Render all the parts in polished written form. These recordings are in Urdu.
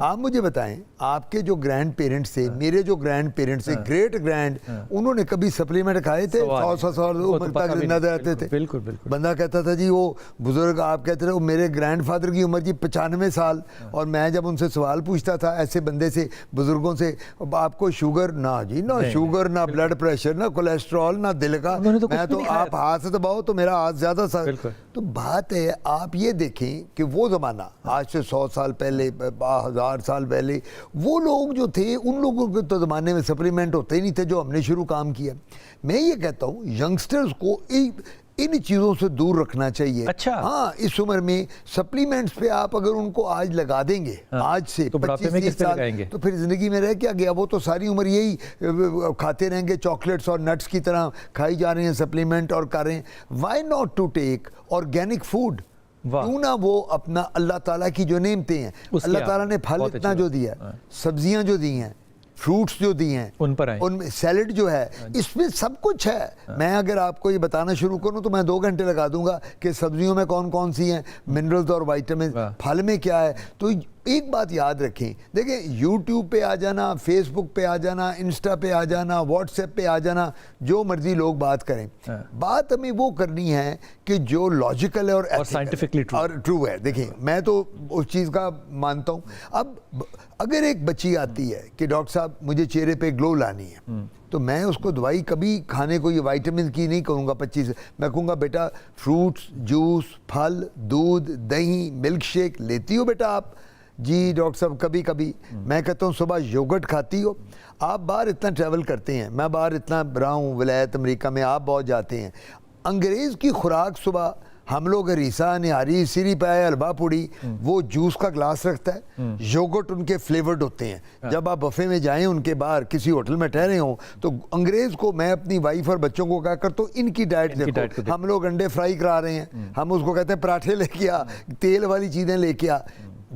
آپ مجھے بتائیں آپ کے جو گرینڈ پیرنٹس تھے, میرے جو گرینڈ پیرنٹس تھے, گریٹ گرینڈ, انہوں نے کبھی سپلیمنٹ کھائے تھے؟ 100 سال عمر تک زندہ رہتے تھے. بالکل بالکل. بندہ کہتا تھا جی وہ بزرگ, آپ کہتے تھے میرے گرینڈ فادر کی عمر جی 95 سال, اور میں جب ان سے سوال پوچھتا تھا ایسے بندے سے, بزرگوں سے, آپ کو شوگر؟ نہ جی, نہ شوگر, نہ بلڈ پریشر, نہ کولیسٹرول, نہ دل کا. میں تو آپ ہاتھ سے دباؤ تو میرا ہاتھ زیادہ سا. تو بات ہے آپ یہ دیکھیں کہ وہ زمانہ آج سے 100 سال پہلے, 1000 سال پہلے, وہ لوگ جو تھے ان لوگوں کے تو زمانے میں سپلیمنٹ ہوتے ہی نہیں تھے جو ہم نے شروع کام کیا. میں یہ کہتا ہوں ینگسٹرز کو ان چیزوں سے دور رکھنا چاہیے. اچھا ہاں, اس عمر میں سپلیمنٹس پہ آپ اگر ان کو آج لگا دیں گے, آج سے 25 سال, تو پھر زندگی میں رہ کیا گیا؟ وہ تو ساری عمر یہی کھاتے رہیں گے, چاکلیٹس اور نٹس کی طرح کھائی جا رہے ہیں سپلیمنٹ اور کر رہے ہیں. Why not to take organic food? کیوں نہ وہ اپنا اللہ تعالیٰ کی جو نعمتیں ہیں, اللہ تعالیٰ نے پھل اتنا جو دیا, سبزیاں جو دی ہیں, فروٹس جو دی ہیں, ان میں سیلڈ جو ہے, اس میں سب کچھ ہے. میں اگر آپ کو یہ بتانا شروع کروں تو میں 2 گھنٹے لگا دوں گا کہ سبزیوں میں کون کون سی ہیں منرلز اور وائٹامن, پھل میں کیا ہے. تو ایک بات یاد رکھیں, دیکھیں یوٹیوب پہ آ جانا, فیس بک پہ آ جانا, انسٹا پہ آ جانا, واٹس ایپ پہ آ جانا, جو مرضی لوگ بات کریں, بات ہمیں وہ کرنی ہے کہ جو لاجیکل ہے اور سائنٹیفکلی ٹرو ہے. دیکھیں میں تو اس چیز کا مانتا ہوں. اب اگر ایک بچی آتی ہے کہ ڈاکٹر صاحب مجھے چہرے پہ گلو لانی ہے, تو میں اس کو دوائی کبھی کھانے کو یہ وائٹامن کی نہیں کہوں گا 25, میں کہوں گا بیٹا فروٹس, جوس, پھل, دودھ, دہی, ملک شیک لیتی ہو بیٹا آپ؟ جی ڈاکٹر صاحب کبھی کبھی. میں کہتا ہوں صبح یوگرٹ کھاتی ہو؟ آپ باہر اتنا ٹریول کرتے ہیں, میں باہر اتنا رہا ہوں ولایت امریکہ میں, آپ بہت جاتے ہیں. انگریز کی خوراک صبح ہم لوگ ریسا, نہاری, سیری پائے, حلوا پوڑی, وہ جوس کا گلاس رکھتا ہے, یوگرٹ ان کے فلیورڈ ہوتے ہیں. جب آپ بفے میں جائیں ان کے باہر کسی ہوٹل میں ٹھہرے ہوں, تو انگریز کو میں اپنی وائف اور بچوں کو کہا کرتا ہوں ان کی ڈائٹ دیکھو. ہم لوگ انڈے فرائی کرا رہے ہیں, ہم اس کو کہتے ہیں پراٹھے لے کے آ, تیل والی چیزیں لے کے آ.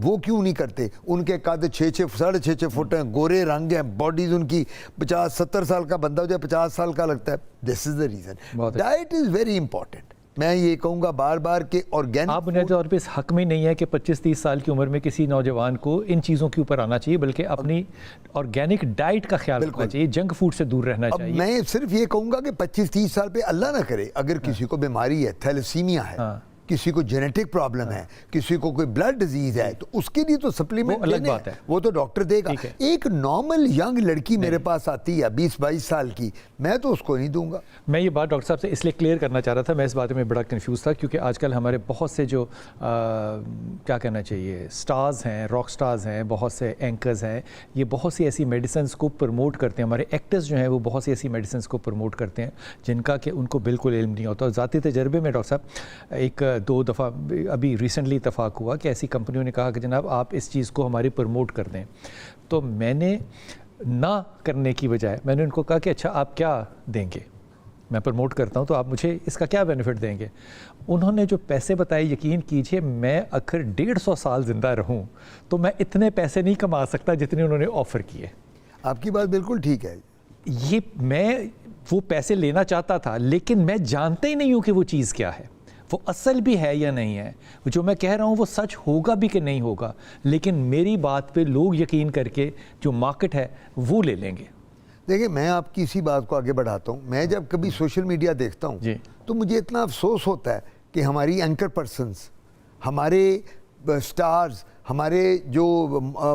وہ کیوں نہیں کرتے؟ ان کے قد 6.5 فٹ ہیں, گورے رنگ ہیں, باڈیز ان کی 50-70 سال کا بندہ ہو جائے 50 سال کا لگتا ہے. This is the reason. Diet is very important. میں یہ کہوں گا بار بار کہ آرگینک, آپ بنیادی طور پہ اس حق میں نہیں ہے کہ 25-30 سال کی عمر میں کسی نوجوان کو ان چیزوں کے اوپر آنا چاہیے, بلکہ اپنی آرگینک ڈائٹ کا خیال رکھنا چاہیے, جنک فوڈ سے دور رہنا چاہیے. میں صرف یہ کہوں گا کہ 25-30 سال پہ اللہ نہ کرے اگر کسی کو بیماری ہے, تھیلیسیمیا ہے, کسی کو جینیٹک پرابلم ہے, کسی کو کوئی بلڈ ڈیزیز ہے, تو اس کے لیے تو سپلیمنٹ لینے ہیں, وہ تو ڈاکٹر دے گا. ایک نارمل ینگ لڑکی میرے پاس آتی ہے 20-22 سال کی, میں تو اس کو نہیں دوں گا. میں یہ بات ڈاکٹر صاحب سے اس لیے کلیئر کرنا چاہ رہا تھا, میں اس بات میں بڑا کنفیوز تھا, کیونکہ آج کل ہمارے بہت سے جو کیا کہنا چاہیے سٹارز ہیں, راک سٹارز ہیں, بہت سے اینکرز ہیں, یہ بہت سی ایسی میڈیسنز کو پروموٹ کرتے ہیں. ہمارے ایکٹرز جو ہیں وہ بہت سی ایسی میڈیسنز کو پروموٹ کرتے ہیں جن کا کہ ان کو بالکل علم نہیں ہوتا. اور ذاتی تجربے میں ڈاکٹر صاحب 1-2 دفعہ ابھی ریسنٹلی اتفاق ہوا کہ ایسی کمپنیوں نے کہا کہ جناب آپ اس چیز کو ہماری پروموٹ کر دیں, تو میں نے نہ کرنے کی بجائے میں نے ان کو کہا کہ اچھا آپ کیا دیں گے, میں پروموٹ کرتا ہوں تو آپ مجھے اس کا کیا بینیفٹ دیں گے. انہوں نے جو پیسے بتائے, یقین کیجئے میں اگر 150 سال زندہ رہوں تو میں اتنے پیسے نہیں کما سکتا جتنے انہوں نے آفر کیے. آپ کی بات بالکل ٹھیک ہے. یہ میں وہ پیسے لینا چاہتا تھا, لیکن میں جانتا ہی نہیں ہوں کہ وہ چیز کیا ہے, وہ اصل بھی ہے یا نہیں ہے, جو میں کہہ رہا ہوں وہ سچ ہوگا بھی کہ نہیں ہوگا, لیکن میری بات پہ لوگ یقین کر کے جو مارکیٹ ہے وہ لے لیں گے. دیکھیں میں آپ کی اسی بات کو آگے بڑھاتا ہوں. میں جب کبھی سوشل میڈیا دیکھتا ہوں تو مجھے اتنا افسوس ہوتا ہے کہ ہماری اینکر پرسنز, ہمارے سٹارز, ہمارے جو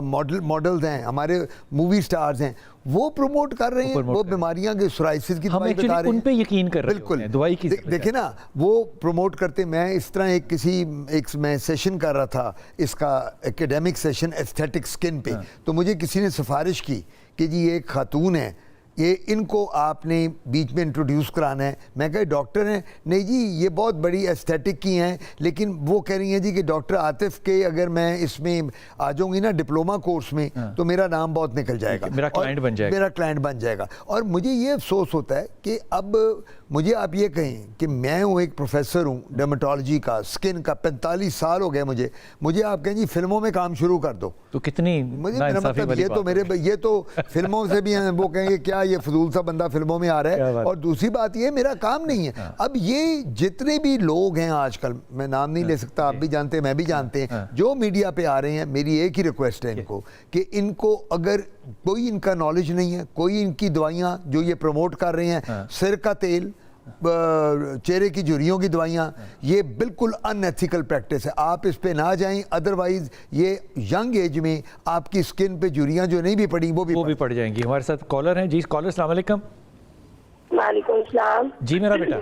ماڈلز ہیں, ہمارے مووی سٹارز ہیں, وہ پروموٹ کر رہے ہیں وہ بیماریاں کے سورائسس کی دوائی بتا رہے ہیں. ان پہ یقین کر رہے ہیں بالکل دوائی کی. دیکھیں نا وہ پروموٹ کرتے. میں اس طرح ایک میں سیشن کر رہا تھا, اس کا ایکیڈیمک سیشن ایستھیٹک سکن پہ, تو مجھے کسی نے سفارش کی کہ جی یہ ایک خاتون ہے, یہ ان کو آپ نے بیچ میں انٹروڈیوس کرانا ہے. میں کہا ڈاکٹر ہیں؟ نہیں جی یہ بہت بڑی ایستھیٹک کی ہیں, لیکن وہ کہہ رہی ہیں جی کہ ڈاکٹر عاطف کے اگر میں اس میں آ جاؤں گی نا ڈپلومہ کورس میں تو میرا نام بہت نکل جائے گا, میرا کلائنٹ بن جائے گا. اور مجھے یہ افسوس ہوتا ہے کہ اب مجھے آپ یہ کہیں کہ میں ہوں ایک پروفیسر ہوں ڈرمیٹالوجی کا، اسکن کا، 45 سال ہو گئے مجھے آپ کہیں جی فلموں میں کام شروع کر دو، تو کتنی مجھے میرا مطلب یہ تو فلموں سے بھی ہیں، وہ کہیں گے کیا یہ فضول سا بندہ فلموں میں آ رہا ہے، اور دوسری بات یہ میرا کام نہیں ہے۔ اب یہ جتنے بھی لوگ ہیں آج کل، میں نام نہیں لے سکتا، آپ بھی جانتے ہیں میں بھی جانتے ہیں، جو میڈیا پہ آ رہے ہیں، میری ایک ہی ریکویسٹ ہے ان کو کہ ان کو اگر کوئی ان کا نالج نہیں ہے، کوئی ان کی دوائیاں جو یہ پروموٹ کر رہے ہیں، سر کا تیل، چہرے کی جھریوں کی دوائیاں، یہ بالکل ان ایتھیکل پریکٹس ہے، آپ اس پہ نہ جائیں، ادروائز یہ ینگ ایج میں آپ کی سکن پہ جھریاں جو نہیں بھی پڑی وہ بھی پڑ جائیں گی۔ ہمارے ساتھ کالر ہیں جی، کالر السلام علیکم۔ وعلیکم السلام جی میرا بیٹا،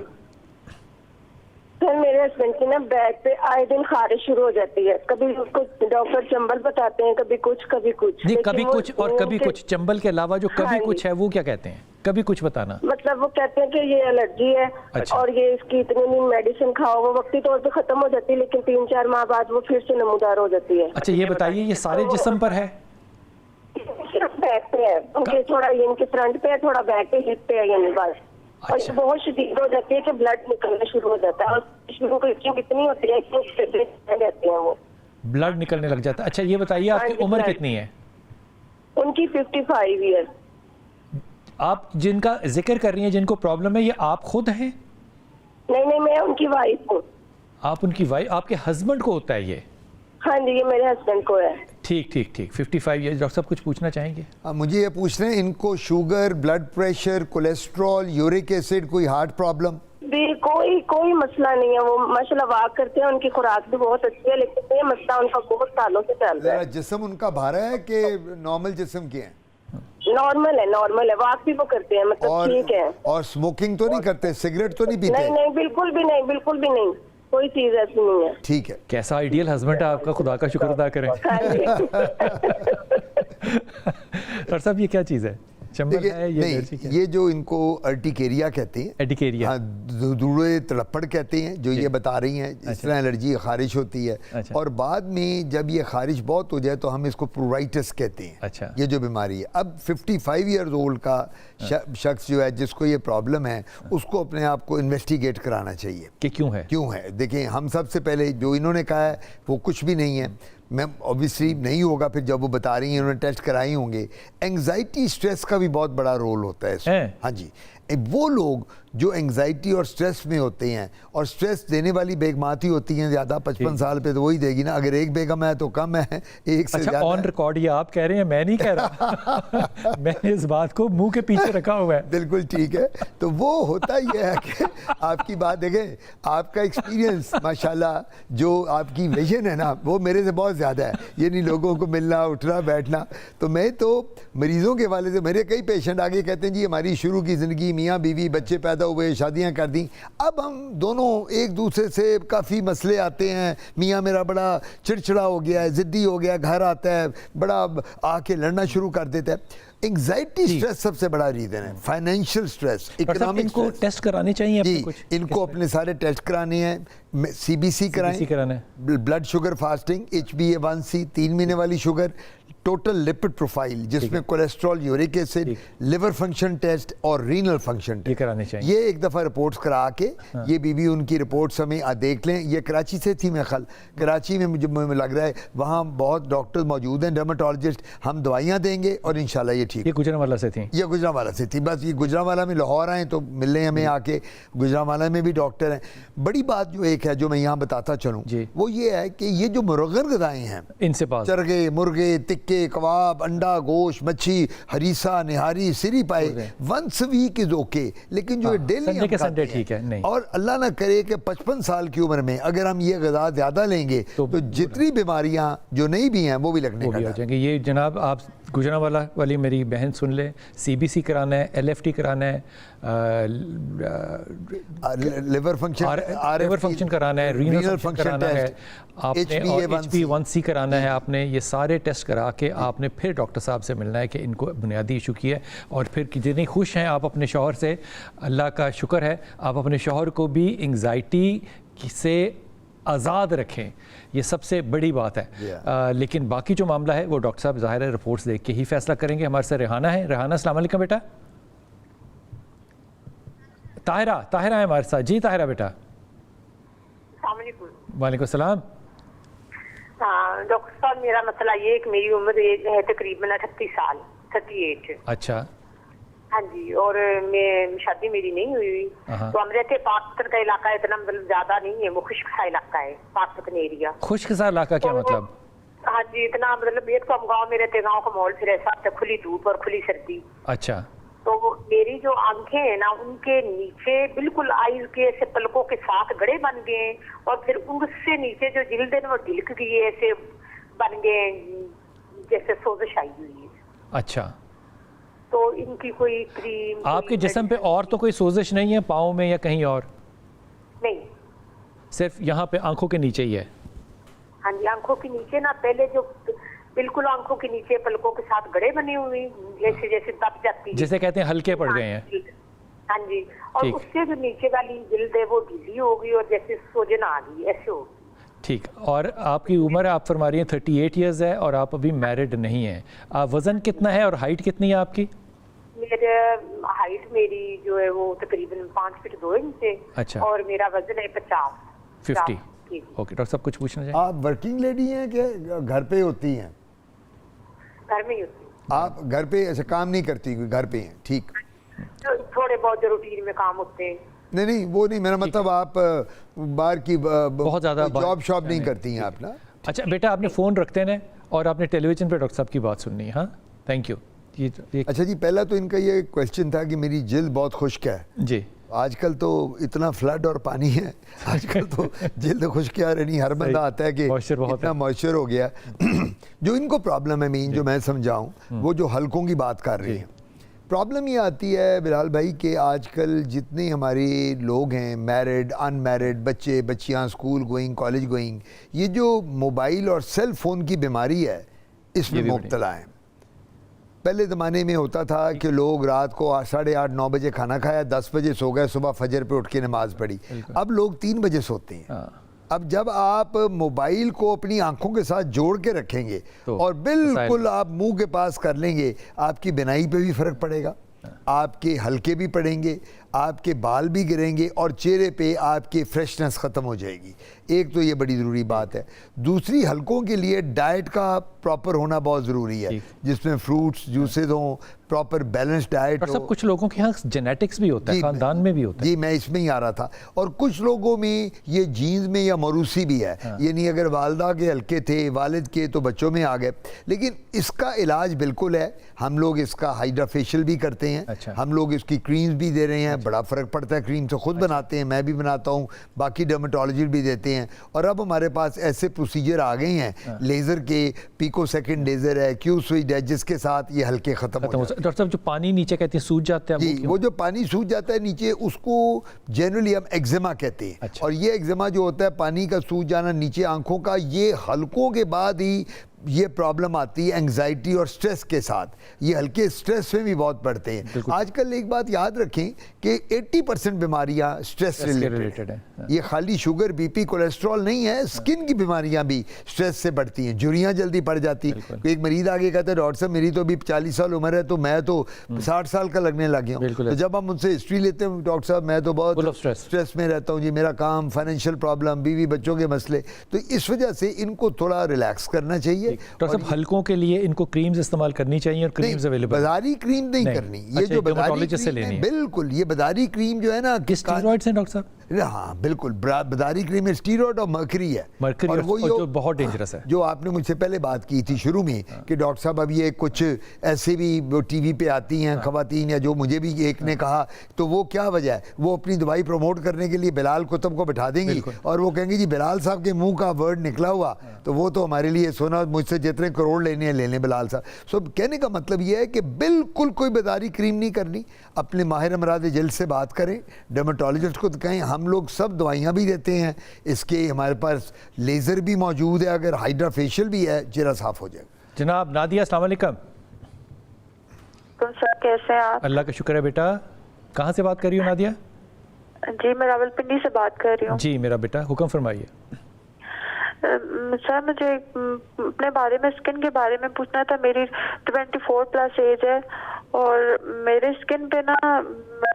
سر میرے ہسبینڈ کی نا بیک پہ آئے دن خارش شروع ہو جاتی ہے، کبھی اس کو ڈاکٹر چمبل بتاتے ہیں، کبھی کچھ جی کبھی کچھ اور کبھی کچھ، چمبل کے علاوہ جو کبھی کچھ ہے وہ کیا کہتے ہیں؟ کبھی کچھ بتانا مطلب وہ کہتے ہیں کہ یہ الرجی ہے اور یہ اس کی اتنی میڈیسن کھاؤ، وہ وقتی طور پہ ختم ہو جاتی ہے لیکن 3-4 ماہ بعد وہ پھر سے نمودار ہو جاتی ہے۔ اچھا یہ بتائیے یہ سارے جسم پر ہے؟ صرف بیک پہ ہے، ان کے تھوڑا ان کے فرنٹ پہ ہے، تھوڑا بیک پہ، ہپ پہ ہے، یعنی بس، اور یہ بہت شدید ہو جاتی ہے کہ بلڈ نکلنا شروع ہو جاتا ہے، اور شروع کی کتنی ہوتی ہے کہ رہتے ہیں وہ بلڈ نکلنے لگ جاتا ہے۔ اچھا یہ بتائیے آپ کی عمر کتنی ہے؟ ان کی 55 ایئر۔ آپ جن کا ذکر کر رہی ہیں جن کو پرابلم ہے، یہ آپ خود ہیں؟ نہیں میں ان کی وائف ہوں۔ آپ ان کی وائف، آپ کے ہسبینڈ کو ہوتا ہے یہ؟ ہاں جی یہ میرے ہسبینڈ کو ہے۔ ٹھیک 55 ایئرز۔ ڈاکٹر صاحب کچھ پوچھنا چاہیں گے؟ مجھے یہ پوچھ رہے ہیں ان کو sugar, blood pressure, cholesterol, uric acid, کوئی ہارٹ پرابلم؟ کوئی مسئلہ نہیں ہے، وہ ماشاءاللہ واک کرتے ہیں، ان کی خوراک بھی بہت اچھی ہے، لیکن یہ مسئلہ ان کا بہت سالوں سے چل رہا ہے۔ جسم ان کا بھارا ہے کہ نارمل جسم کے ہیں؟ نارمل ہے، واک بھی وہ کرتے ہیں، مطلب ٹھیک ہے۔ اور سموکنگ تو نہیں کرتے، سگریٹ تو نہیں پیتے؟ نہیں بالکل بھی نہیں، کوئی چیز ایسی نہیں ہے۔ ٹھیک ہے، کیسا آئیڈیل ہسبینڈ ہے آپ کا، خدا کا شکر ادا کریں۔ ڈاکٹر صاحب یہ کیا چیز ہے؟ نہیں یہ جو ان کو ارٹیکیریا کہتے ہیں، ارٹیکیریا، دوڑے تڑپڑ کہتے ہیں، جو یہ بتا رہی ہیں اس طرح الرجی خارش ہوتی ہے، اور بعد میں جب یہ خارش بہت ہو جائے تو ہم اس کو پروائٹس کہتے ہیں، یہ جو بیماری ہے۔ اب 55 ایئرز اولڈ کا شخص جو ہے جس کو یہ پرابلم ہے اس کو اپنے آپ کو انویسٹیگیٹ کرانا چاہیے کہ کیوں ہے۔ دیکھیں ہم سب سے پہلے جو انہوں نے کہا ہے وہ کچھ بھی نہیں ہے، میں اوبیسلی نہیں ہوگا، پھر جب وہ بتا رہی ہیں انہوں نے ٹیسٹ کرائی ہوں گے۔ اینگزائٹی سٹریس کا بھی بہت بڑا رول ہوتا ہے اس میں۔ ہاں جی، وہ لوگ جو اینگزائٹی اور سٹریس میں ہوتے ہیں، اور سٹریس دینے والی بیگمات ہی ہوتی ہیں زیادہ، 55 سال پہ تو وہی دے گی نا، اگر ایک بیگم ہے تو کم ہے، ایک سے زیادہ۔ آن ریکارڈ یہ آپ کہہ رہے ہیں، میں نہیں کہہ رہا، میں نے اس بات کو منہ کے پیچھے رکھا ہوا ہے۔ بالکل ٹھیک ہے، تو وہ ہوتا یہ ہے کہ آپ کی بات دیکھیں، آپ کا ایکسپیرینس ماشاءاللہ، جو آپ کی ویژن ہے نا وہ میرے سے بہت زیادہ ہے، یعنی لوگوں کو ملنا، اٹھنا بیٹھنا۔ تو میں تو مریضوں کے والے سے، میرے کئی پیشنٹ آگے کہتے ہیں جی ہماری شروع کی زندگی میاں بیوی، بچے پیدا ہوئے، شادیاں کر دیں، اب ہم دونوں ایک دوسرے سے کافی مسئلے آتے ہیں، میاں میرا بڑا چڑچڑا ہو گیا ہے، ضدی ہو گیا، گھر آتا ہے بڑا آ کے لڑنا شروع کر دیتا ہے۔ انگزائٹی سٹریس سب سے بڑا ریزن ہے، فائنینشیل سٹریس، اکنامک ان کو ٹیسٹ کرانے چاہیے؟ جی ان کو اپنے سارے ٹیسٹ کرانے ہیں، CBC کرائیں، بلڈ شوگر فاسٹنگ، HbA1c 3 مہینے والی شوگر، ٹوٹل لپڈ پروفائل جس میں cholesterol, uric acid, liver function test اور رینل فنکشن ٹیسٹ کرانے چاہیے۔ یہ ایک دفعہ رپورٹس کرا کے یہ بیوی ان کی رپورٹس ہمیں دیکھ لیں۔ یہ کراچی سے تھی، میں خل کراچی میں مجھے لگ رہا ہے وہاں بہت ڈاکٹر موجود ہیں، ڈرمیٹالوجسٹ، ہم دوائیاں دیں گے اور انشاءاللہ یہ ٹھیک۔ یہ گجرانوالہ سے تھیں؟ یہ گجرانوالہ سے تھی، بس یہ گجرانوالہ میں لاہور آئیں تو مل لیں ہمیں آ کے، گجرانوالہ میں بھی ڈاکٹر ہیں۔ بڑی بات جو ایک ہے جو میں یہاں بتاتا چلوں وہ یہ ہے کہ یہ جو مرغن غذائیں ہیں، ان سے چرگے، مرغے، تکے، کباب، انڈا، گوشت، مچھی، ہریسہ، نہاری، سری پائے، ونس ویک از اوکے، لیکن جو ڈیلی ہم کھاتے ہیں، اور اللہ نہ کرے کہ 55 سال کی عمر میں اگر ہم یہ غذا زیادہ لیں گے تو جتنی بیماریاں جو نہیں بھی ہیں وہ بھی لگنے کا جائیں گے۔ یہ جناب آپ گجرانوالہ والی میری بہن سن لیں، CBC کرانا ہے، LFT کرانا ہے، لیور فنکشن کرانا ہے، رینل فنکشن کرانا ہے، آپ نے HbA1c کرانا ہے، آپ نے یہ سارے ٹیسٹ کرا کے آپ نے پھر ڈاکٹر صاحب سے ملنا ہے کہ ان کو بنیادی ایشو کی ہے، اور پھر جتنی خوش ہیں آپ اپنے شوہر سے، اللہ کا شکر ہے، آپ اپنے شوہر کو بھی انگزائٹی سے آزاد رکھیں، یہ سب سے بڑی بات ہے۔ لیکن باقی جو معاملہ ہے وہ ڈاکٹر صاحب ظاہر ہے رپورٹس دیکھ کے ہی فیصلہ کریں گے۔ ہمارے ساتھ ریحانہ ہے۔ ریحانہ السلام علیکم بیٹا۔ طاہرہ ہے ہمارے ساتھ. جی طاہرہ بیٹا. السلام علیکم. وعلیکم السلام. ہاں ڈاکٹر صاحب میرا مسئلہ یہ ہے کہ میری عمر ہے تقریباً 38 سال 38. اچھا. ہاں جی, اور میں شادی میری نہیں ہوئی, تو ہم رہتے پاکستان کا علاقہ اتنا مطلب زیادہ نہیں ہے, وہ خشک سا علاقہ ہے پاکستان ایریا. خشک سا علاقہ کیا مطلب؟ ہاں جی, اتنا مطلب ایک تو ہم گاؤں میں رہتے, گاؤں کا ماحول پھر ایسا ہوتا ہے, کھلی دھوپ اور کھلی سردی. اچھا. تو میری جو آنکھیں ہیں نا ان کے نیچے بالکل آئیز کے ایسے پلکوں کے ساتھ گڑے بن گئے ہیں, اور پھر ان سے نیچے جو جلد ہے نا وہ ڈلک گئی ہے, ایسے بن گئے جیسے سوزش آئی ہوئی ہے. اچھا. تو ان کی کوئی کریم آپ کے جسم پہ اور تو کوئی سوزش نہیں ہے پاؤں میں یا کہیں اور؟ نہیں, صرف یہاں پہ آنکھوں کے نیچے ہی ہے. ہاں جی, آنکھوں کے نیچے نا پہلے جو بالکل آنکھوں کے نیچے پلکوں کے ساتھ گڑے بنے ہوئے جیسے جیسے دب جاتی ہے, جسے کہتے ہیں ہلکے پڑ گئے ہیں. ہاں جی, اور اس سے جو نیچے والی جلد ہے وہ ڈھیلی ہو گئی اور جیسے سوجن آ گئی ایسے ہو گئی. ٹھیک. اور آپ کی عمر آپ فرما رہی ہیں 38 ایئرز ہے اور آپ ابھی میرڈ نہیں ہیں. وزن کتنا ہے اور ہائٹ کتنی ہے آپ کی؟ میرے ہائٹ میری جو ہے وہ تقریباً 5 فٹ 2 انچ ہے. اچھا. اور میرا وزن ہے 50. اوکے. ڈاکٹر صاحب کچھ پوچھنا چاہیں؟ آپ ورکنگ لیڈی ہیں کہ گھر پہ ہوتی ہیں؟ گھر میں ہی ہوتی ہے. آپ گھر پہ ایسے کام نہیں کرتی, گھر پہ ہیں. ٹھیک. تھوڑے بہت جو روٹین میں کام ہوتے ہیں. نہیں وہ نہیں, میرا مطلب آپ باہر کی بہت زیادہ جاب شاپ نہیں کرتی ہیں آپ نا. اچھا بیٹا, آپ نے فون رکھتے ہیں اور آپ نے ٹیلی ویژن پہ ڈاکٹر صاحب کی بات سننی ہے. ہاں تھینک یو. اچھا جی, پہلا تو ان کا یہ کویشچن تھا کہ میری جلد بہت خشک ہے. جی. آج کل تو اتنا فلڈ اور پانی ہے, آج کل تو جلد خشک ہے, نہیں ہر بندہ آتا ہے کہ اتنا موئسچر ہو گیا. جو ان کو پرابلم ہے مین جو میں سمجھاؤں, وہ جو حلقوں کی بات کر رہی ہیں, پرابلم یہ آتی ہے بلال بھائی کہ آج کل جتنے ہمارے لوگ ہیں میرڈ ان میرڈ, بچے بچیاں اسکول گوئنگ کالج گوئنگ, یہ جو موبائل اور سیل فون کی بیماری ہے اس میں مبتلا ہیں. پہلے زمانے میں ہوتا تھا کہ لوگ رات کو 8:30 9 بجے کھانا کھایا, 10 بجے سو گئے, صبح فجر پہ اٹھ کے نماز پڑھی. اب لوگ 3 بجے سوتے ہیں. اب جب آپ موبائل کو اپنی آنکھوں کے ساتھ جوڑ کے رکھیں گے اور بالکل آپ منہ کے پاس کر لیں گے, آپ کی بینائی پہ بھی فرق پڑے گا, آپ کے حلقے بھی پڑیں گے, آپ کے بال بھی گریں گے, اور چہرے پہ آپ کی فریشنس ختم ہو جائے گی. ایک تو یہ بڑی ضروری بات ہے. دوسری, حلقوں کے لیے ڈائٹ کا پراپر ہونا بہت ضروری ہے, جس میں فروٹس جوسز ہوں, پراپر بیلنس ڈائٹ ہو. سب کچھ لوگوں کے ہاں جینیٹکس بھی ہوتا ہے, خاندان میں بھی ہوتا ہے. جی میں اس میں ہی آ رہا تھا. اور کچھ لوگوں میں یہ جینز میں یا موروثی بھی ہے, یعنی اگر والدہ کے حلقے تھے, والد کے, تو بچوں میں آ گئے. لیکن اس کا علاج بالکل ہے. ہم لوگ اس کا ہائیڈرا فیشیل بھی کرتے ہیں, ہم لوگ اس کی کریمز بھی دے رہے ہیں, بڑا فرق پڑتا ہے. کریم تو خود بناتے ہیں, میں بھی بناتا ہوں, باقی ڈرمیٹولوجسٹ بھی دیتے ہیں. اور اب ہمارے پاس ایسے پروسیجر آ گئے ہیں لیزر کے, پیکو سیکنڈ لیزر ہے, کیو سوئچ ہے, جس کے ساتھ یہ حلقے ختم ہو جاتے ہیں. ڈاکٹر صاحب جو پانی نیچے کہتے ہیں سوج جاتا ہے, جی وہ جو پانی سوج جاتا ہے نیچے, اس کو جنرلی ہم ایگزیما کہتے ہیں. اور یہ ایگزیما جو ہوتا ہے, پانی کا سوج جانا نیچے آنکھوں کا, یہ حلقوں کے بعد ہی یہ پرابلم آتی ہے انگزائٹی اور سٹریس کے ساتھ. یہ ہلکے سٹریس میں بھی بہت پڑتے ہیں. آج کل ایک بات یاد رکھیں کہ 80% بیماریاں سٹریس ریلیٹڈ ہیں. یہ خالی شوگر, بی پی, کولیسٹرول نہیں ہے, سکن کی بیماریاں بھی سٹریس سے بڑھتی ہیں. جھریاں جلدی پڑ جاتی. ایک مریض آگے کہتا ہے ڈاکٹر صاحب میری تو ابھی 40 سال عمر ہے, تو میں تو 60 سال کا لگنے لگ گیا ہوں. تو جب ہم ان سے ہسٹری لیتے ہیں, ڈاکٹر صاحب میں تو بہت سٹریس میں رہتا ہوں جی, میرا کام, فائنینشیل پرابلم, بیوی بچوں کے مسئلے. تو اس وجہ سے ان کو تھوڑا ریلیکس کرنا چاہیے. ڈاکٹر صاحب حلقوں کے لیے ان کو کریمز استعمال کرنی چاہیے, اور کریمز اویلیبل. بازاری کریم نہیں کرنی, یہ جو بازاری کریم ہے, بالکل یہ بازاری کریم جو ہے نا, اسٹیرائڈز ہیں ڈاکٹر صاحب. ہاں بالکل, بازاری کریم میں اسٹیرائڈ اور مرکری ہے. اور وہ جو بہت ڈینجرس ہے, جو آپ نے مجھ سے پہلے بات کی تھی شروع میں کہ ڈاکٹر صاحب اب یہ کچھ ایسے بھی ٹی وی پہ آتی ہیں خواتین, یا جو مجھے بھی ایک نے کہا, تو وہ کیا وجہ ہے, وہ اپنی دوائی پروموٹ کرنے کے لیے بلال کتب کو بٹھا دیں گی, اور وہ کہیں گے جی بلال صاحب کے منہ کا ورڈ نکلا ہوا, تو وہ تو ہمارے لیے سونا, مجھ سے جتنے کروڑ لینے ہیں لے لیں بلال صاحب. سو کہنے کا مطلب یہ ہے کہ بالکل کوئی بازاری کریم نہیں کرنی. اپنے ماہر امراض جلد سے بات کریں, ڈرمیٹولوجسٹ کو کہیں. ہم لوگ سب دوائیاں بھی دیتے ہیں, اس کے ہمارے پاس لیزر بھی موجود ہے, اگر ہائیڈرا فیشیل بھی ہے, چہرہ صاف ہو جائے گا. جناب نادیہ السلام علیکم. تم سب کیسے ہیں آپ؟ اللہ کا شکر ہے بیٹا. کہاں سے بات کر رہی ہو نادیہ؟ جی میں راولپنڈی سے بات کر رہی ہوں. جی میرا بیٹا حکم فرمائیے. سر مجھے اپنے بارے میں, اسکن کے بارے میں پوچھنا تھا. میری 24+ ایج ہے, اور میرے اسکن پہ نا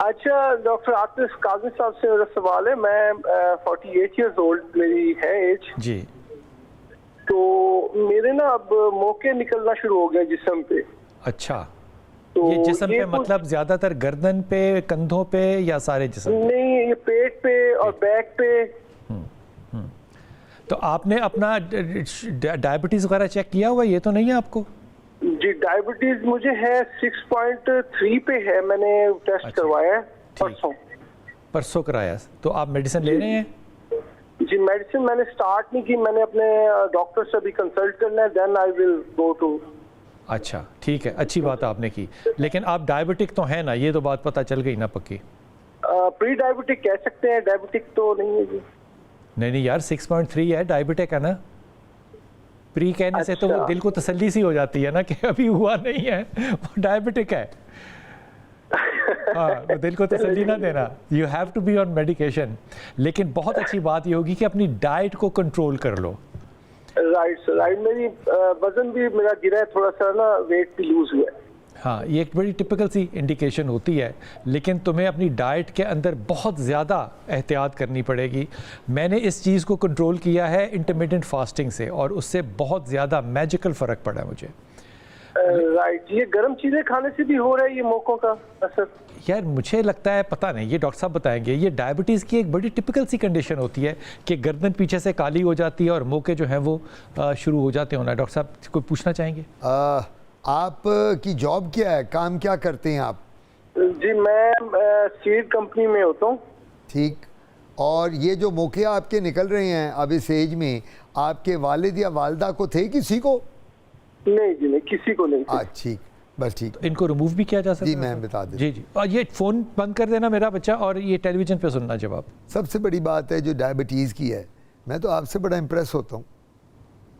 اچھا ڈاکٹر عاطف قاضی صاحب سے میرا سوال ہے. میں 48 ایئرز اولڈ میری ہے ایج. جی. تو میرے نا اب موقع نکلنا شروع ہو گیا جسم پہ. اچھا, یہ جسم پہ مطلب زیادہ تر گردن پہ, کندھوں پہ, یا سارے جسم پہ؟ نہیں, یہ پیٹ پہ اور بیک پہ. تو آپ نے اپنا ڈائبٹیز وغیرہ چیک کیا ہوا؟ یہ تو نہیں ہے آپ کو؟ جی ڈائبٹیز مجھے ہے 6.3 پہ ہے. میں نے ٹیسٹ کروایا ہے پرسوں کرایا. تو آپ میڈیسن لے رہے ہیں؟ جی میڈیسن میں نے سٹارٹ نہیں کی. میں نے اپنے ڈاکٹر سے بھی کنسلٹ کرنا ہے, دین آئی ول گو ٹو. اچھا ٹھیک ہے, اچھی بات آپ نے کی. لیکن آپ ڈائبٹک تو ہیں نا, یہ تو بات پتہ چل گئی نا پکی. پری ڈائبٹک کہہ سکتے ہیں, ڈائبٹک تو نہیں ہے جی. نہیں یار 6.3 ہے, ڈائبٹک ہے نا. پری کہنے سے تو وہ دل کو تسلی سی ہو جاتی ہے نا کہ ابھی ہوا نہیں ہے, وہ ڈائبٹک ہے. ہاں, دل کو تسلی نہ دینا. You have to be on medication. لیکن بہت اچھی بات یہ ہوگی کہ اپنی ڈائٹ کو کنٹرول کر لو. Right right. میری وزن بھی میرا گرا ہے تھوڑا سا نا, ویٹ بھی لوز ہوا ہے. ہاں, یہ ایک بڑی ٹپیکل سی انڈیکیشن ہوتی ہے. لیکن تمہیں اپنی ڈائٹ کے اندر بہت زیادہ احتیاط کرنی پڑے گی. میں نے اس چیز کو کنٹرول کیا ہے انٹرمیڈنٹ فاسٹنگ سے, اور اس سے بہت زیادہ میجیکل فرق پڑا ہے مجھے. رائٹ. یہ گرم چیزیں کھانے سے بھی ہو رہا ہے یہ موقعوں کا اثر؟ یار مجھے لگتا ہے, پتہ نہیں, یہ ڈاکٹر صاحب بتائیں گے. یہ ڈائبٹیز کی ایک بڑی ٹپیکل سی کنڈیشن ہوتی ہے کہ گردن پیچھے سے کالی ہو جاتی ہے اور موقع جو ہیں وہ شروع ہو جاتے ہونا. ڈاکٹر صاحب کوئی پوچھنا چاہیں گے؟ آپ کی جاب کیا ہے, کام کیا کرتے ہیں آپ؟ جی میں سیڈ کمپنی میں ہوتا ہوں. ٹھیک. اور یہ جو موقع آپ کے نکل رہے ہیں اب اس ایج میں, آپ کے والد یا والدہ کو تھے کسی کو؟ نہیں جی نہیں, کسی کو نہیں. ٹھیک, بس ٹھیک. ان کو ریموو بھی کیا جا سکتا ہے؟ جی میں بتا دیں. جی جی. اور یہ فون بند کر دینا میرا بچہ, اور یہ ٹیلی ویژن پہ سننا جواب. سب سے بڑی بات ہے جو ڈائبٹیز کی ہے, میں تو آپ سے بڑا امپریس ہوتا ہوں.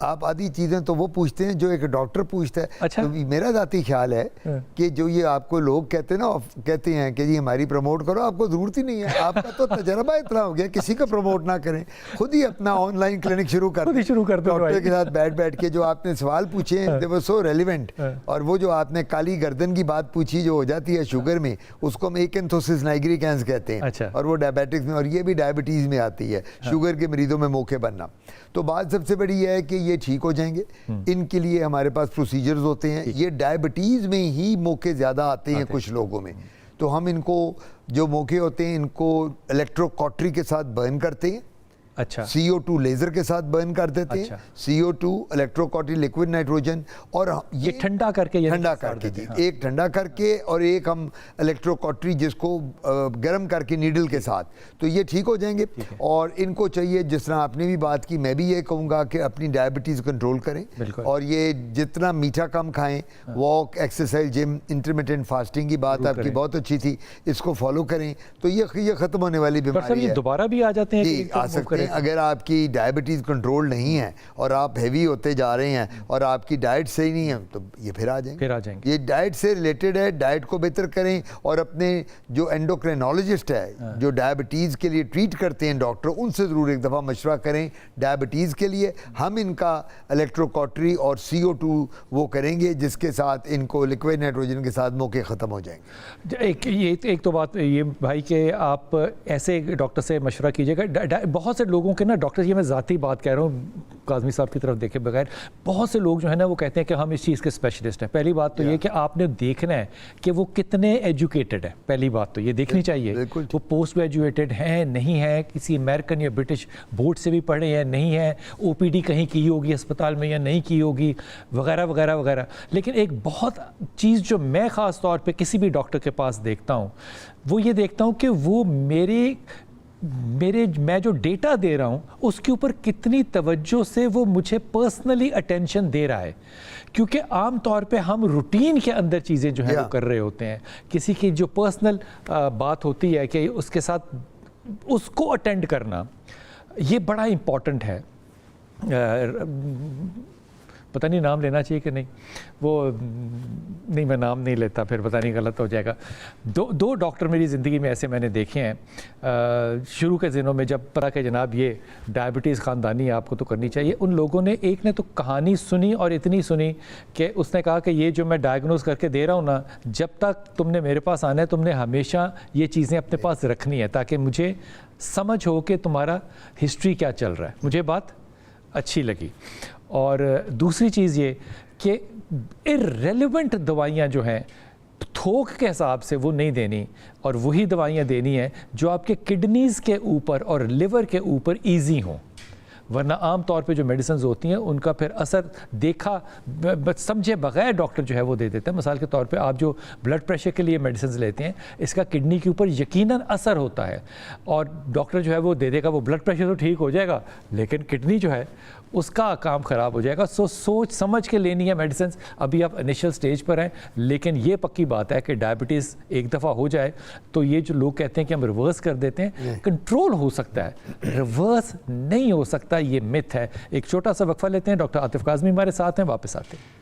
آپ آدھی چیزیں تو وہ پوچھتے ہیں جو ایک ڈاکٹر پوچھتا ہے. اچھا. تو میرا ذاتی خیال ہے کہ جو یہ آپ کو لوگ کہتے ہیں نا, کہتے ہیں کہ جی ہماری پروموٹ کرو, آپ کو ضرورت ہی نہیں ہے. آپ کا تو تجربہ اتنا ہو گیا, کسی کا پروموٹ نہ کریں, خود ہی اپنا آن لائن کلینک شروع کر دیں. ڈاکٹر کے ساتھ بیٹھ کے جو آپ نے سوال پوچھے ہیں, they were so relevant. اور وہ جو آپ نے کالی گردن کی بات پوچھی جو ہو جاتی ہے شوگر میں, اس کو ہم ایکنتھوسس نائگریکینس کہتے ہیں, اور وہ ڈائبیٹکس میں, اور یہ بھی ڈائبٹیز میں آتی ہے, شوگر کے مریضوں میں موقع بننا. تو بات سب سے بڑی یہ ہے کہ یہ ٹھیک ہو جائیں گے. ان کے لیے ہمارے پاس پروسیجرز ہوتے ہیں. یہ ڈائبٹیز میں ہی موقع زیادہ آتے ہیں کچھ لوگوں میں, تو ہم ان کو جو موقع ہوتے ہیں ان کو الیکٹرو کاٹری کے ساتھ برن کرتے ہیں. اچھا. CO2 لیزر کے ساتھ برن کر دیتے ہیں. CO2 الیکٹرو کاٹری لکوڈ نائٹروجن, اور یہ ٹھنڈا کر کے, ٹھنڈا کر کے, ایک ٹھنڈا کر کے اور ایک ہم الیکٹرو کاٹری جس کو گرم کر کے نیڈل کے ساتھ, تو یہ ٹھیک ہو جائیں گے. اور ان کو چاہیے, جس طرح آپ نے بھی بات کی, میں بھی یہ کہوں گا کہ اپنی ڈائبٹیز کنٹرول کریں, اور یہ جتنا میٹھا کم کھائیں, واک, ایکسرسائز, جم, انٹرمیٹنٹ فاسٹنگ کی بات آپ کی بہت اچھی تھی, اس کو فالو کریں تو یہ ختم ہونے والی بیماری ہے. دوبارہ بھی آ جاتے ہیں؟ جی آ سکتے ہیں. اگر آپ کی ڈائبٹیز کنٹرول نہیں ہے اور آپ ہیوی ہوتے جا رہے ہیں اور آپ کی ڈائٹ صحیح نہیں ہے, تو یہ پھر آ جائیں گے. یہ ڈائٹ سے ریلیٹڈ ہے, ڈائٹ کو بہتر کریں. اور اپنے جو اینڈوکرینالوجسٹ ہے جو ڈائبٹیز کے لیے ٹریٹ کرتے ہیں ڈاکٹر, ان سے ضرور ایک دفعہ مشورہ کریں ڈائبٹیز کے لیے. ہم ان کا الیکٹرو کاٹری اور CO2 وہ کریں گے جس کے ساتھ ان کو لکوڈ نائٹروجن کے ساتھ موقع ختم ہو جائیں گے. ایک تو بات یہ بھائی کہ آپ ایسے ڈاکٹر سے مشورہ کیجیے گا. بہت سے لوگوں کے نا ڈاکٹر, یہ میں ذاتی بات کہہ رہا ہوں کاظمی صاحب کی طرف دیکھے بغیر, بہت سے لوگ جو ہے نا وہ کہتے ہیں کہ ہم اس چیز کے اسپیشلسٹ ہیں. پہلی بات تو یہ کہ آپ نے دیکھنا ہے کہ وہ کتنے ایجوکیٹڈ ہے. پہلی بات تو یہ دیکھنی چاہیے وہ پوسٹ گریجویٹڈ ہیں نہیں ہیں, کسی امریکن یا برٹش بورڈ سے بھی پڑھے ہیں نہیں ہیں, OPD کہیں کی ہوگی اسپتال میں یا نہیں کی ہوگی, وغیرہ وغیرہ وغیرہ. لیکن ایک بہت چیز جو میں خاص طور پہ کسی بھی ڈاکٹر کے پاس دیکھتا ہوں, وہ یہ دیکھتا ہوں کہ وہ میں جو ڈیٹا دے رہا ہوں اس کے اوپر کتنی توجہ سے وہ مجھے پرسنلی اٹینشن دے رہا ہے. کیونکہ عام طور پہ ہم روٹین کے اندر چیزیں جو ہیں وہ کر رہے ہوتے ہیں. کسی کی جو پرسنل بات ہوتی ہے کہ اس کے ساتھ اس کو اٹینڈ کرنا, یہ بڑا امپورٹنٹ ہے. پتہ نہیں نام لینا چاہیے کہ نہیں، وہ نہیں میں نام نہیں لیتا، پھر پتہ نہیں غلط ہو جائے گا. دو ڈاکٹر میری زندگی میں ایسے میں نے دیکھے ہیں شروع کے دنوں میں، جب پتا کہ جناب یہ ڈائبٹیز خاندانی ہے، آپ کو تو کرنی چاہیے. ان لوگوں نے ایک نے تو کہانی سنی اور اتنی سنی کہ اس نے کہا کہ یہ جو میں ڈائگنوز کر کے دے رہا ہوں نا، جب تک تم نے میرے پاس آنا ہے تم نے ہمیشہ یہ چیزیں اپنے پاس رکھنی ہے تاکہ مجھے سمجھ ہو کہ تمہارا ہسٹری کیا چل رہا ہے. مجھے بات اچھی لگی. اور دوسری چیز یہ کہ irrelevant دوائیاں جو ہیں تھوک کے حساب سے وہ نہیں دینی، اور وہی دوائیاں دینی ہیں جو آپ کے کڈنیز کے اوپر اور لیور کے اوپر ایزی ہوں. ورنہ عام طور پہ جو میڈیسنز ہوتی ہیں ان کا پھر اثر دیکھا سمجھے بغیر ڈاکٹر جو ہے وہ دے دیتا ہے. مثال کے طور پہ آپ جو بلڈ پریشر کے لیے میڈیسنز لیتے ہیں، اس کا کڈنی کے اوپر یقیناً اثر ہوتا ہے، اور ڈاکٹر جو ہے وہ دے دے گا وہ بلڈ پریشر تو ٹھیک ہو جائے گا لیکن کڈنی جو ہے اس کا کام خراب ہو جائے گا. سوچ سمجھ کے لینی ہے میڈیسنز. ابھی آپ انیشل سٹیج پر ہیں، لیکن یہ پکی بات ہے کہ ڈائبٹیز ایک دفعہ ہو جائے تو یہ جو لوگ کہتے ہیں کہ ہم ریورس کر دیتے ہیں، کنٹرول ہو سکتا ہے، ریورس نہیں ہو سکتا. یہ مت ہے. ایک چھوٹا سا وقفہ لیتے ہیں. ڈاکٹر عاطف کاظمی ہمارے ساتھ ہیں، واپس آتے ہیں.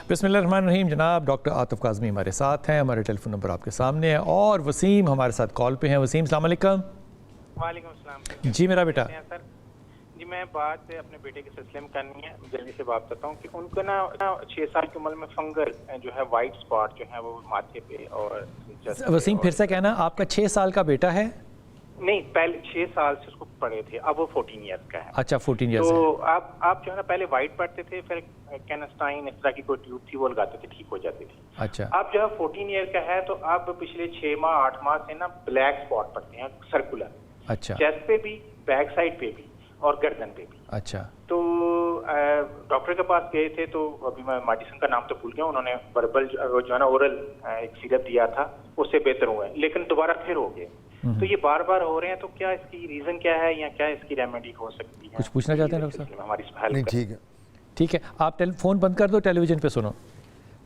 بسم اللہ الرحمن الرحیم. جناب ڈاکٹر عاطف کاظمی ہمارے ساتھ ہیں. ہمارے ٹیلی فون نمبر آپ کے سامنے ہے، اور وسیم ہمارے ساتھ کال پہ ہیں. وسیم السلام علیکم. وعلیکم السلام. جی میرا بیٹا. سر جی میں بات اپنے بیٹے کے سلسلے میں کرنی ہے، جلدی سے بات کرتا ہوں کہ ان کو نا 6 سال کی عمر میں فنگل جو ہے وائٹ اسپاٹ جو ہے وہ ماتھے پہ اور وسیم پھر سے کہنا، آپ کا 6 سال کا بیٹا ہے؟ نہیں، پہلے 6 سال سے اس کو پڑے تھے، اب وہ 14 ایئرس کا ہے. اچھا 14 ایئرس. تو آپ جو ہے نا پہلے وائٹ پڑھتے تھے، پھر کینسٹائن اس طرح کی کوئی ٹیوب تھی وہ لگاتے تھے، ٹھیک ہو جاتی تھی. اچھا اب جو ہے 14 ایئر کا ہے تو اب پچھلے 6 ماہ 8 ماہ سے نا بلیک اسپاٹ پڑتے ہیں سرکولر. اچھا. چیسٹ پہ بھی، بیک سائڈ پہ بھی، اور گردن پہ بھی. اچھا. تو ڈاکٹر کے پاس گئے تھے تو ابھی میں میڈیسن کا نام تو بھول گیا، انہوں نے وربل جو ہے نا اورل ایک سیرپ دیا تھا، اس سے بہتر ہوئے، لیکن دوبارہ پھر ہو گئے. تو یہ بار بار ہو رہے ہیں، تو کیا اس کی ریزن کیا ہے یا کیا اس کی ریمیڈی ہو سکتی ہے؟ کچھ پوچھنا چاہتے ہیں ڈاکٹر صاحب؟ ہماری نہیں ٹھیک ہے. ٹھیک ہے، آپ فون بند کر دو، ٹیلی ویژن پہ سنو.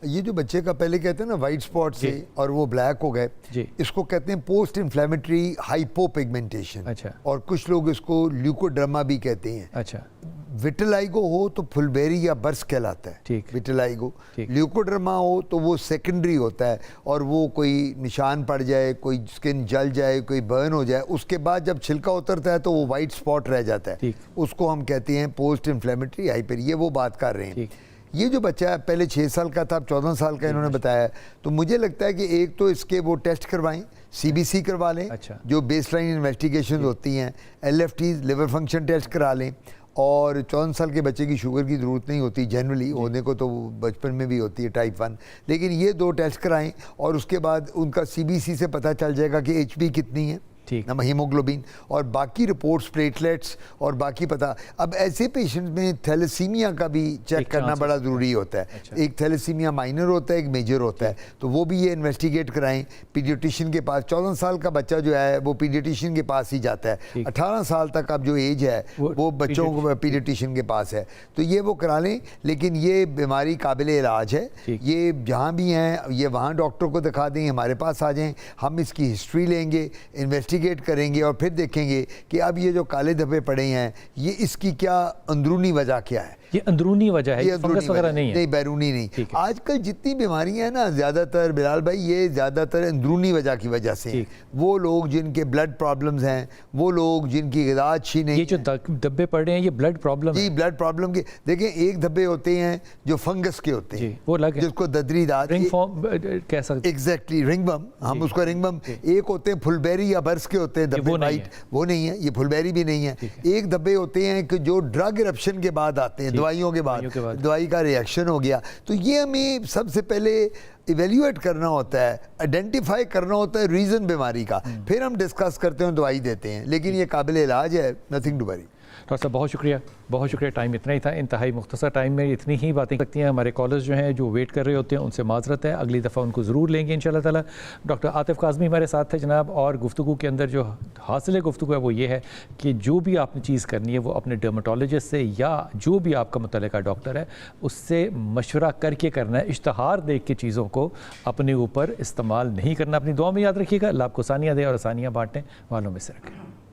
یہ جو بچے کا پہلے کہتے ہیں نا وائٹ اسپاٹ سے اور وہ بلیک ہو گئے، اس کو کہتے ہیں پوسٹ انفلیمیٹری ہائپو پیگمنٹیشن. اچھا. اور کچھ لوگ اس کو لیوکوڈرما بھی کہتے ہیں. اچھا. وٹلائگو ہو تو پھلبیری یا برس کہلاتا ہے. ٹھیک. وٹلائگو. لیوکوڈرما ہو تو وہ سیکنڈری ہوتا ہے، اور وہ کوئی نشان پڑ جائے، کوئی اسکن جل جائے، کوئی برن ہو جائے، اس کے بعد جب چھلکا اترتا ہے تو وہ وائٹ اسپاٹ رہ جاتا ہے. اس کو ہم کہتے ہیں پوسٹ انفلیمیٹری ہائپر. یہ وہ بات کر رہے ہیں. یہ جو بچہ ہے پہلے 6 سال کا تھا، اب 14 سال کا انہوں نے بتایا. تو مجھے لگتا ہے کہ ایک تو اس کے وہ ٹیسٹ کروائیں، سی بی سی کروا لیں جو بیس لائن انویسٹیگیشن ہوتی ہیں، L F Ts liver function test کرا لیں. اور 14 سال کے بچے کی شوگر کی ضرورت نہیں ہوتی جنرلی، ہونے کو تو بچپن میں بھی ہوتی ہے ٹائپ 1، لیکن یہ 2 ٹیسٹ کرائیں اور اس کے بعد ان کا سی بی سی سے پتہ چل جائے گا کہ ایچ بی کتنی ہے، ہیموگلوبین، اور باقی رپورٹس پلیٹلیٹس اور باقی پتہ. اب ایسے پیشنٹ میں تھیلیسیمیا کا بھی چیک کرنا بڑا ضروری ہوتا ہے. ایک تھیلیسیمیا مائنر ہوتا ہے، ایک میجر ہوتا ہے. تو وہ بھی یہ انویسٹیگیٹ کرائیں پیڈیٹیشین کے پاس. 14 سال کا بچہ جو ہے وہ پیڈیٹیشین کے پاس ہی جاتا ہے. 18 سال تک اب جو ایج ہے وہ بچوں کو پیڈیٹیشین کے پاس ہے. تو یہ وہ کرا لیں، لیکن یہ بیماری قابل علاج ہے. یہ جہاں بھی ہیں یہ وہاں ڈاکٹر کو دکھا دیں، ہمارے پاس آ جائیں، ہم اس کی ہسٹری لیں گے، انویسٹیگیٹ کریں گے، اور پھر دیکھیں گے کہ اب یہ جو کالے دھبے پڑے ہیں یہ اس کی کیا اندرونی وجہ کیا ہے. یہ اندرونی وجہ ہے، یہ فنگس وغیرہ نہیں ہے. نہیں بیرونی نہیں. آج کل جتنی بیماریاں ہیں نا زیادہ تر بلال بھائی یہ زیادہ تر اندرونی وجہ کی وجہ سے ہیں. وہ لوگ جن کے بلڈ پرابلمز ہیں، وہ لوگ جن کی غذا اچھی نہیں. یہ جو دھبے پڑ رہے ہیں یہ بلڈ پرابلم ہے. جی بلڈ پرابلم کے دیکھیں ایک دھبے ہوتے ہیں جو فنگس کے ہوتے ہیں، وہ لگ جس کو ددری داد رنگ فارم کہہ سکتے ہیں. ایگزیکٹلی رنگ بم، ہم اس کو رنگ بم. ایک ہوتے ہیں پھلبیری یا برس کے ہوتے ہیں دھبے، وائٹ وہ نہیں ہے، یہ پھلبیری بھی نہیں ہے. ایک دھبے ہوتے ہیں کہ جو ڈرگ ایرپشن کے بعد آتے ہیں، دوائیوں کے بعد، دوائی کا ریئیکشن ہو گیا. تو یہ ہمیں سب سے پہلے ایویلیویٹ کرنا ہوتا ہے، آئیڈینٹیفائی کرنا ہوتا ہے ریزن بیماری کا، پھر ہم ڈسکس کرتے ہیں، دوائی دیتے ہیں. لیکن یہ قابل علاج ہے، نتھنگ ٹو وری. ڈاکٹر صاحب بہت شکریہ. ٹائم اتنا ہی تھا, انتہائی مختصر ٹائم میں اتنی ہی باتیں سکتی ہیں. ہمارے کالرز جو ہیں جو ویٹ کر رہے ہوتے ہیں ان سے معذرت ہے, اگلی دفعہ ان کو ضرور لیں گے انشاءاللہ تعالی. ڈاکٹر عاطف کاظمی ہمارے ساتھ تھے جناب, اور گفتگو کے اندر جو حاصل گفتگو ہے وہ یہ ہے کہ جو بھی آپ نے چیز کرنی ہے وہ اپنے ڈرماٹولوجسٹ سے یا جو بھی آپ کا متعلقہ ڈاکٹر ہے اس سے مشورہ کر کے کرنا ہے. اشتہار دیکھ کے چیزوں کو اپنے اوپر استعمال نہیں کرنا. اپنی دعا میں یاد رکھیے گا. اللہ آپ کو آسانیاں دے اور آسانیاں بانٹیں, والوں میں سے رکھیں.